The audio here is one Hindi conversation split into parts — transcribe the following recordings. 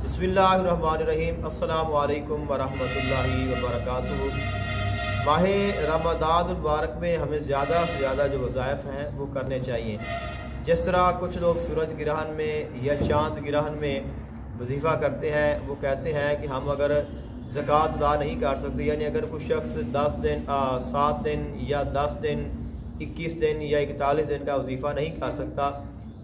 बिस्मिल्लाहिर्रहमानिर्रहीम। अस्सलामु अलैकुम वरहमतुल्लाहि वबरकातुहू। माह रमज़ान मुबारक में हमें ज़्यादा से ज़्यादा जो वज़ाइफ हैं वो करने चाहिए। जिस तरह कुछ लोग सूरज ग्रहण में या चाँद ग्रहण में वजीफ़ा करते हैं, वो कहते हैं कि हम अगर ज़कात अदा नहीं कर सकते, यानी अगर कोई शख्स 10 दिन 7 दिन या 10 दिन 21 दिन या 41 दिन का वजीफ़ा नहीं कर सकता,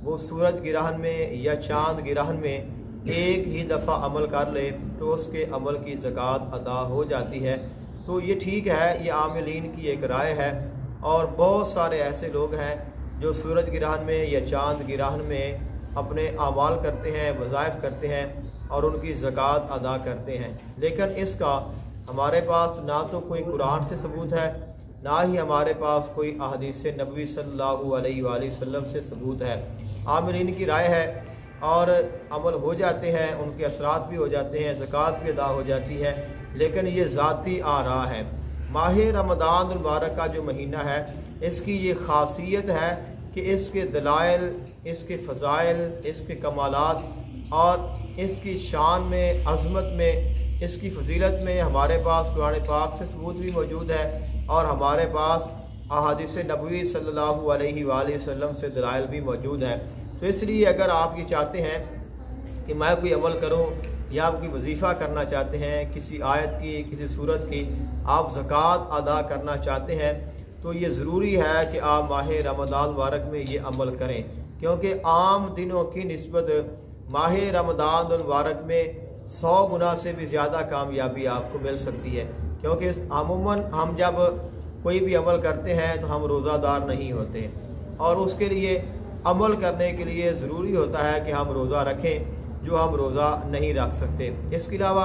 वो सूरज ग्रहण में या चाँद ग्रहण में एक ही दफ़ा अमल कर ले तो उसके अमल की ज़कात अदा हो जाती है। तो ये ठीक है, ये आमिलीन की एक राय है। और बहुत सारे ऐसे लोग हैं जो सूरज ग्रहण में या चाँद ग्रहण में अपने अमाल करते हैं, वज़ाइफ करते हैं और उनकी ज़कात अदा करते हैं, लेकिन इसका हमारे पास ना तो कोई कुरान से सबूत है, ना ही हमारे पास कोई अहदीस नबवी सल्लल्लाहु अलैहि वसल्लम से सबूत है। आमिलीन की राय है और अमल हो जाते हैं, उनके असरात भी हो जाते हैं, ज़कात भी अदा हो जाती है, लेकिन ये ज़ाती आ रहा है। माह रमज़ान मुबारक का जो महीना है, इसकी ये ख़ासियत है कि इसके दलाइल, इसके फ़ज़ाइल, इसके कमालात और इसकी शान में, अज़मत में, इसकी फजीलत में हमारे पास कुरान पाक से सबूत भी मौजूद है और हमारे पास अहादीस नबवी सल्लल्लाहु अलैहि वसल्लम से दलाइल भी मौजूद है। तो इसलिए अगर आप ये चाहते हैं कि मैं कोई अमल करूं या आप कोई वजीफ़ा करना चाहते हैं, किसी आयत की, किसी सूरत की आप ज़कात अदा करना चाहते हैं, तो ये ज़रूरी है कि आप माह रमज़ान मुबारक में ये अमल करें, क्योंकि आम दिनों की निस्बत माह रमज़ान मुबारक में 100 गुना से भी ज़्यादा कामयाबी आपको मिल सकती है। क्योंकि अमूमन हम जब कोई भी अमल करते हैं तो हम रोज़ादार नहीं होते, और उसके लिए अमल करने के लिए ज़रूरी होता है कि हम रोज़ा रखें, जो हम रोज़ा नहीं रख सकते। इसके अलावा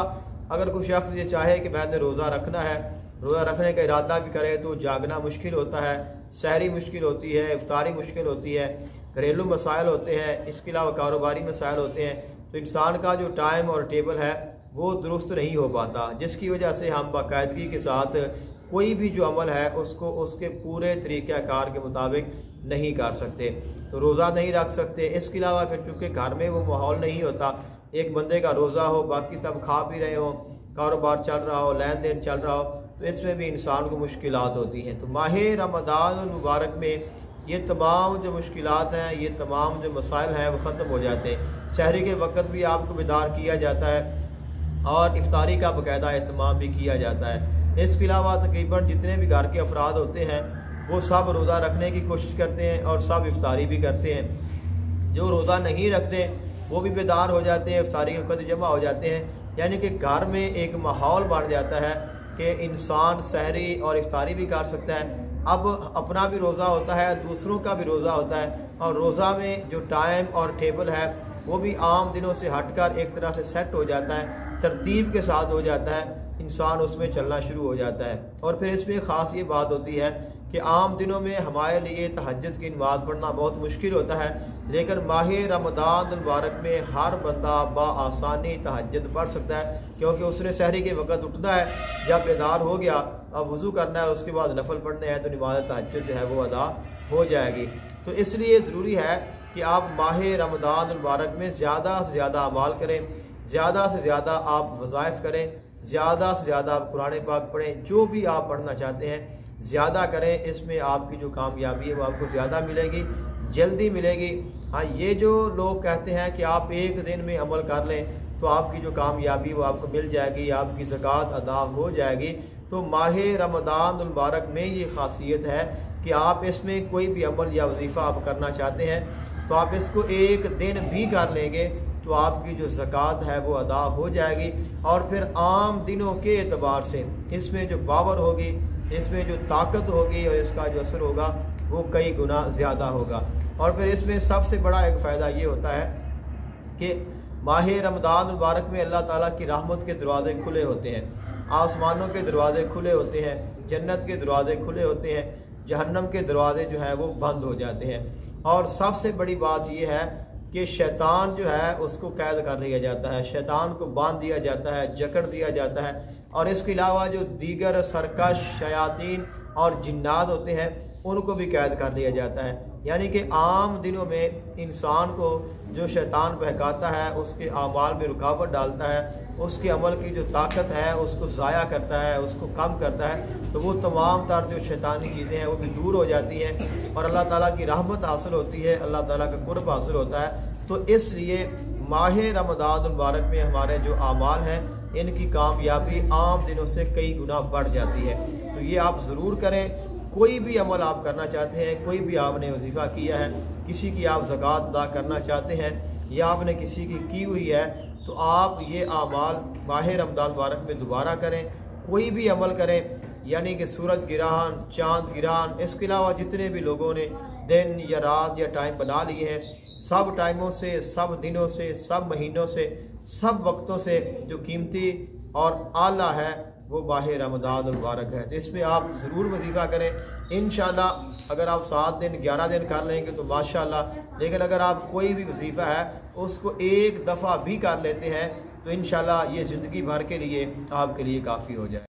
अगर कोई शख्स ये चाहे कि मैंने रोज़ा रखना है, रोज़ा रखने का इरादा भी करे, तो जागना मुश्किल होता है, सहरी मुश्किल होती है, इफ्तारी मुश्किल होती है, घरेलू मसाइल होते हैं, इसके अलावा कारोबारी मसाइल होते हैं, तो इंसान का जो टाइम और टेबल है वो दुरुस्त नहीं हो पाता, जिसकी वजह से हम बाकायदगी के साथ कोई भी जो अमल है उसको उसके पूरे तरीक़ाकार के मुताबिक नहीं कर सकते, तो रोज़ा नहीं रख सकते। इसके अलावा फिर चूँकि घर में वो माहौल नहीं होता, एक बंदे का रोज़ा हो, बाकी सब खा पी रहे हो, कारोबार चल रहा हो, लेन देन चल रहा हो, तो इसमें भी इंसान को मुश्किलात होती हैं। तो माह रमज़ान मुबारक में ये तमाम जो मुश्किलात हैं, ये तमाम जो मसाइल हैं वो ख़त्म हो जाते हैं। सहरी के वक़्त भी आपको बेदार किया जाता है और इफ्तारी का बाकायदा एहतमाम भी किया जाता है। इसके अलावा तकरीबन जितने भी घर के अफराद होते हैं वो सब रोज़ा रखने की कोशिश करते हैं और सब इफ्तारी भी करते हैं। जो रोज़ा नहीं रखते वो भी बेदार हो जाते हैं, इफ्तारी के वक़्त जमा हो जाते हैं, यानी कि घर में एक माहौल बन जाता है कि इंसान सहरी और इफ्तारी भी कर सकता है। अब अपना भी रोज़ा होता है, दूसरों का भी रोज़ा होता है, और रोज़ा में जो टाइम और टेबल है वो भी आम दिनों से हटकर एक तरह से सेट हो जाता है, तरतीब के साथ हो जाता है, इंसान उसमें चलना शुरू हो जाता है। और फिर इसमें ख़ास ये बात होती है कि आम दिनों में हमारे लिए तहज्जुद की नमाज़ पढ़ना बहुत मुश्किल होता है, लेकिन माह रमज़ान मुबारक में हर बंदा बआसानी तहज्जुद पढ़ सकता है, क्योंकि उसने सहरी के वक़्त उठना है, जब बेदार हो गया, अब वज़ू करना है, उसके बाद नफल पढ़ने हैं, तो नमाज़ तहज्जुद जो है वो अदा हो जाएगी। तो इसलिए ज़रूरी है कि आप माह रमज़ान मुबारक में ज़्यादा से ज़्यादा अमाल करें, ज़्यादा से ज़्यादा आप वज़ाइफ करें, ज़्यादा से ज़्यादा आप कुरान पाक पढ़ें, जो भी आप पढ़ना चाहते हैं ज़्यादा करें। इसमें आपकी जो कामयाबी है वो आपको ज़्यादा मिलेगी, जल्दी मिलेगी। हाँ, ये जो लोग कहते हैं कि आप एक दिन में अमल कर लें तो आपकी जो कामयाबी वो आपको मिल जाएगी, आपकी ज़कात अदा हो जाएगी, तो माह रमज़ान मुबारक में ये ख़ासियत है कि आप इसमें कोई भी अमल या वजीफ़ा आप करना चाहते हैं तो आप इसको एक दिन भी कर लेंगे तो आपकी जो ज़कात है वो अदा हो जाएगी। और फिर आम दिनों के एतबार से इसमें जो पावर होगी, इसमें जो ताकत होगी और इसका जो असर होगा वो कई गुना ज़्यादा होगा। और फिर इसमें सबसे बड़ा एक फ़ायदा ये होता है कि माह रमज़ान मुबारक में अल्लाह ताला की रहमत के दरवाज़े खुले होते हैं, आसमानों के दरवाज़े खुले होते हैं, जन्नत के दरवाज़े खुले होते हैं, जहन्नम के दरवाज़े जो है वो बंद हो जाते हैं। और सबसे बड़ी बात यह है कि शैतान जो है उसको कैद कर लिया जाता है, शैतान को बांध दिया जाता है, जकड़ दिया जाता है। और इसके अलावा जो दीगर सरकश, शयातीन और जिन्नात होते हैं उनको भी कैद कर लिया जाता है। यानी कि आम दिनों में इंसान को जो शैतान बहकाता है, उसके आमाल में रुकावट डालता है, उसके अमल की जो ताकत है उसको ज़ाया करता है, उसको कम करता है, तो वो तमाम तर जो शैतानी चीज़ें हैं वो भी दूर हो जाती हैं और अल्लाह ताला की रहमत हासिल होती है, अल्लाह ताला का कुर्ब हासिल होता है। तो इसलिए माह रमज़ान मुबारक में हमारे जो आमाल हैं इनकी कामयाबी आम दिनों से कई गुना बढ़ जाती है। तो ये आप ज़रूर करें। कोई भी अमल आप करना चाहते हैं, कोई भी आपने वजीफ़ा किया है, किसी की आप ज़कात अदा करना चाहते हैं या आपने किसी की हुई है, तो आप ये आमाल माह रमज़ान मुबारक में दोबारा करें। कोई भी अमल करें, यानी कि सूरज गिरान, चाँद गिरान, इसके अलावा जितने भी लोगों ने दिन या रात या टाइम बना लिए हैं, सब टाइमों से, सब दिनों से, सब महीनों से, सब वक्तों से जो कीमती और आला है वो माह रमज़ान मुबारक है। तो इसमें आप ज़रूर वजीफ़ा करें। इंशाअल्लाह अगर आप 7 दिन 11 दिन कर लेंगे तो माशाअल्लाह, लेकिन अगर आप कोई भी वजीफ़ा है उसको एक दफ़ा भी कर लेते हैं तो इंशाअल्लाह ये ज़िंदगी भर के लिए आपके लिए काफ़ी हो जाए।